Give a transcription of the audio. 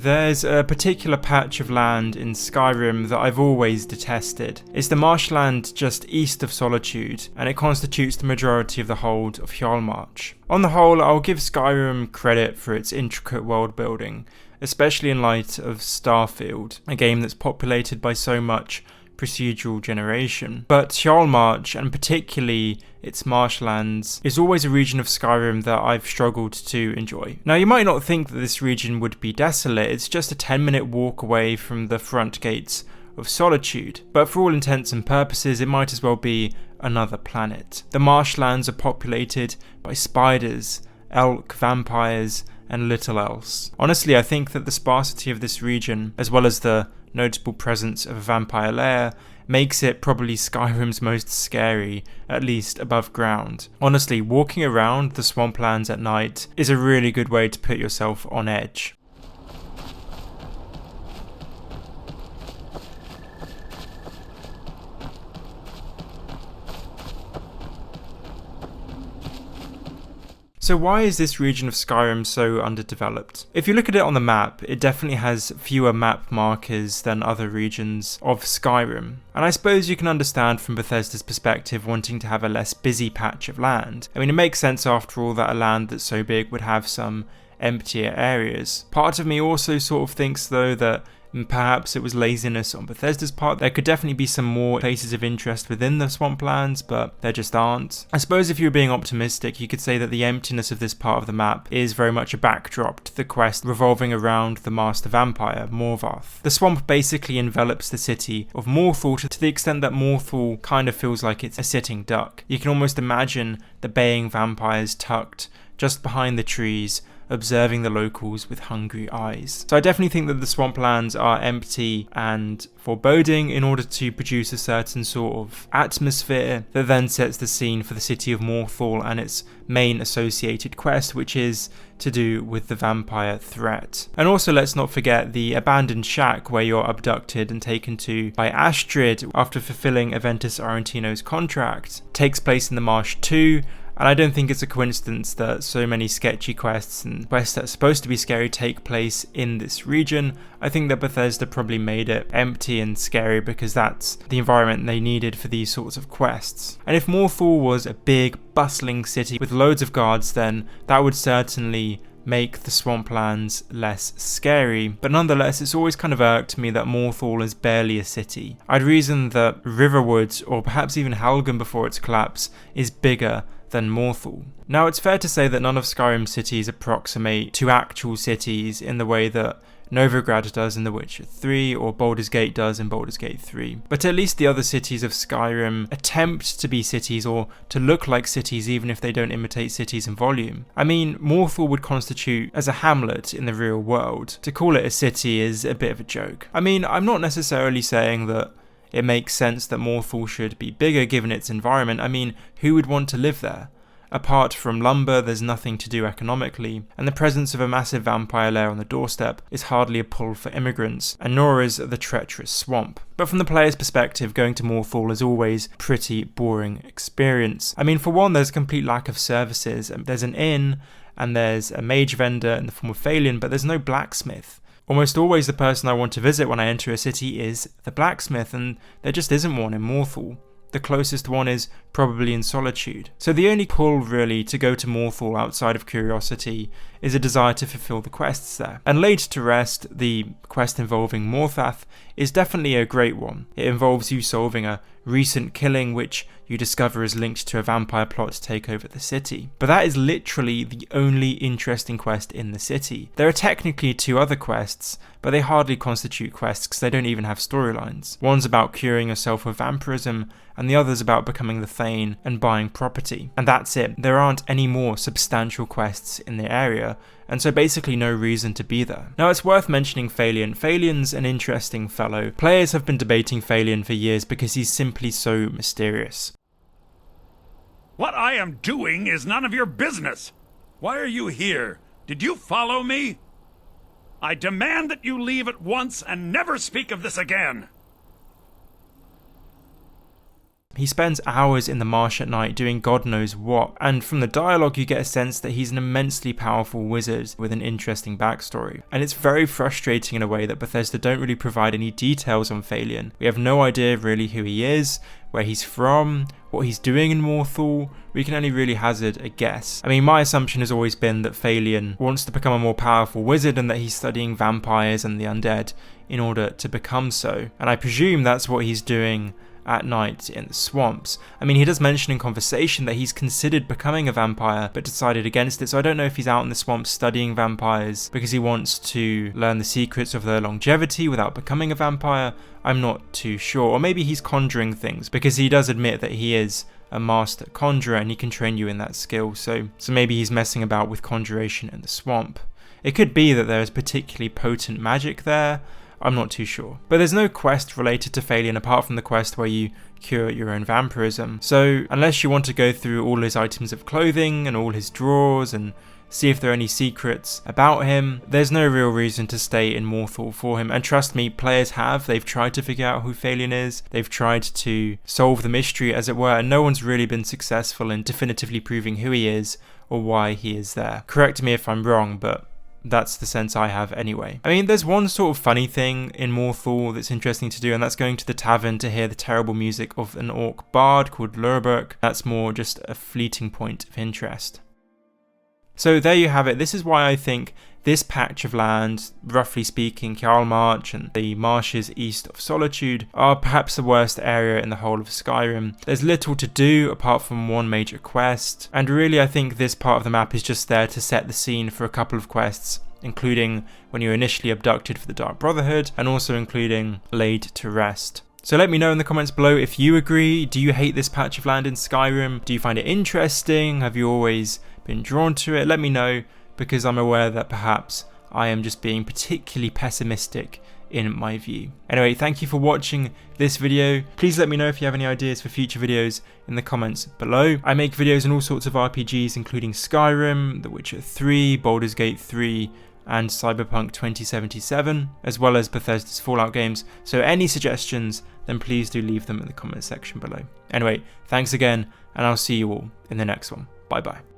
There's a particular patch of land in Skyrim that I've always detested. It's the marshland just east of Solitude, and it constitutes the majority of the hold of Hjalmarch. On the whole, I'll give Skyrim credit for its intricate world building, especially in light of Starfield, a game that's populated by so much procedural generation. But Hjalmarch, and particularly its marshlands, is always a region of Skyrim that I've struggled to enjoy. Now, you might not think that this region would be desolate. It's just a 10-minute walk away from the front gates of Solitude, but for all intents and purposes it might as well be another planet. The marshlands are populated by spiders, elk, vampires, and little else. Honestly, I think that the sparsity of this region, as well as the notable presence of a vampire lair, makes it probably Skyrim's most scary, at least above ground. Honestly, walking around the swamplands at night is a really good way to put yourself on edge. So why is this region of Skyrim so underdeveloped? If you look at it on the map, it definitely has fewer map markers than other regions of Skyrim. And I suppose you can understand from Bethesda's perspective wanting to have a less busy patch of land. I mean, it makes sense after all that a land that's so big would have some emptier areas. Part of me also sort of thinks though that perhaps it was laziness on Bethesda's part. There could definitely be some more places of interest within the swamplands, but there just aren't. I suppose if you were being optimistic, you could say that the emptiness of this part of the map is very much a backdrop to the quest revolving around the master vampire, Morthal. The swamp basically envelops the city of Morthal to the extent that Morthal kind of feels like it's a sitting duck. You can almost imagine the baying vampires tucked just behind the trees, observing the locals with hungry eyes. So I definitely think that the swamplands are empty and foreboding in order to produce a certain sort of atmosphere that then sets the scene for the city of Morthal and its main associated quest, which is to do with the vampire threat. And also let's not forget the abandoned shack where you're abducted and taken to by Astrid after fulfilling Aventus Arantino's contract. It takes place in the Marsh 2, and I don't think it's a coincidence that so many sketchy quests and quests that are supposed to be scary take place in this region. I think that Bethesda probably made it empty and scary because that's the environment they needed for these sorts of quests. And if Morthal was a big, bustling city with loads of guards, then that would certainly make the swamplands less scary, but nonetheless it's always kind of irked me that Morthal is barely a city. I'd reason that Riverwood, or perhaps even Helgen before its collapse, is bigger than Morthal. Now, it's fair to say that none of Skyrim's cities approximate to actual cities in the way that Novigrad does in The Witcher 3 or Baldur's Gate does in Baldur's Gate 3. But at least the other cities of Skyrim attempt to be cities or to look like cities even if they don't imitate cities in volume. I mean, Morthal would constitute as a hamlet in the real world. To call it a city is a bit of a joke. I mean, I'm not necessarily saying that it makes sense that Morthal should be bigger given its environment. I mean, who would want to live there? Apart from lumber, there's nothing to do economically, and the presence of a massive vampire lair on the doorstep is hardly a pull for immigrants, and nor is the treacherous swamp. But from the player's perspective, going to Morthal is always a pretty boring experience. I mean, for one, there's a complete lack of services. There's an inn, and there's a mage vendor in the form of Falion, but there's no blacksmith. Almost always the person I want to visit when I enter a city is the blacksmith, and there just isn't one in Morthal. The closest one is probably in Solitude. So the only pull really to go to Morthal outside of curiosity is a desire to fulfill the quests there. And laid to rest, the quest involving Morthal is definitely a great one. It involves you solving a recent killing which you discover is linked to a vampire plot to take over the city. But that is literally the only interesting quest in the city. There are technically 2 other quests, but they hardly constitute quests because they don't even have storylines. One's about curing yourself of vampirism, and the other's about becoming the Thane and buying property. And that's it. There aren't any more substantial quests in the area, and so basically no reason to be there. Now, it's worth mentioning Falion. Falion's an interesting fellow. Players have been debating Falion for years because he's simply so mysterious. What I am doing is none of your business. Why are you here? Did you follow me? I demand that you leave at once and never speak of this again. He spends hours in the marsh at night doing God knows what, and from the dialogue you get a sense that he's an immensely powerful wizard with an interesting backstory. And it's very frustrating in a way that Bethesda don't really provide any details on Falion. We have no idea really who he is, where he's from, what he's doing in Morthal. We can only really hazard a guess. I mean, my assumption has always been that Falion wants to become a more powerful wizard and that he's studying vampires and the undead in order to become so. And I presume that's what he's doing at night in the swamps. I mean, he does mention in conversation that he's considered becoming a vampire but decided against it, so I don't know if he's out in the swamps studying vampires because he wants to learn the secrets of their longevity without becoming a vampire. I'm not too sure. Or maybe he's conjuring things, because he does admit that he is a master conjurer and he can train you in that skill, so maybe he's messing about with conjuration in the swamp. It could be that there is particularly potent magic there. I'm not too sure. But there's no quest related to Falion apart from the quest where you cure your own vampirism. So unless you want to go through all his items of clothing and all his drawers and see if there are any secrets about him, there's no real reason to stay in Morthal for him. And trust me, players have. They've tried to figure out who Falion is. They've tried to solve the mystery, as it were, and no one's really been successful in definitively proving who he is or why he is there. Correct me if I'm wrong, but that's the sense I have anyway. I mean, there's one sort of funny thing in Morthal that's interesting to do, and that's going to the tavern to hear the terrible music of an orc bard called Lurberk. That's more just a fleeting point of interest. So there you have it. This is why I think this patch of land, roughly speaking, Kjarlmarch and the marshes east of Solitude, are perhaps the worst area in the whole of Skyrim. There's little to do apart from one major quest, and really I think this part of the map is just there to set the scene for a couple of quests, including when you're initially abducted for the Dark Brotherhood, and also including Laid to Rest. So let me know in the comments below if you agree. Do you hate this patch of land in Skyrim? Do you find it interesting? Have you always been drawn to it? Let me know, because I'm aware that perhaps I am just being particularly pessimistic in my view. Anyway, thank you for watching this video. Please let me know if you have any ideas for future videos in the comments below. I make videos on all sorts of RPGs, including Skyrim, The Witcher 3, Baldur's Gate 3, and Cyberpunk 2077, as well as Bethesda's Fallout games. So any suggestions, then please do leave them in the comment section below. Anyway, thanks again, and I'll see you all in the next one. Bye bye.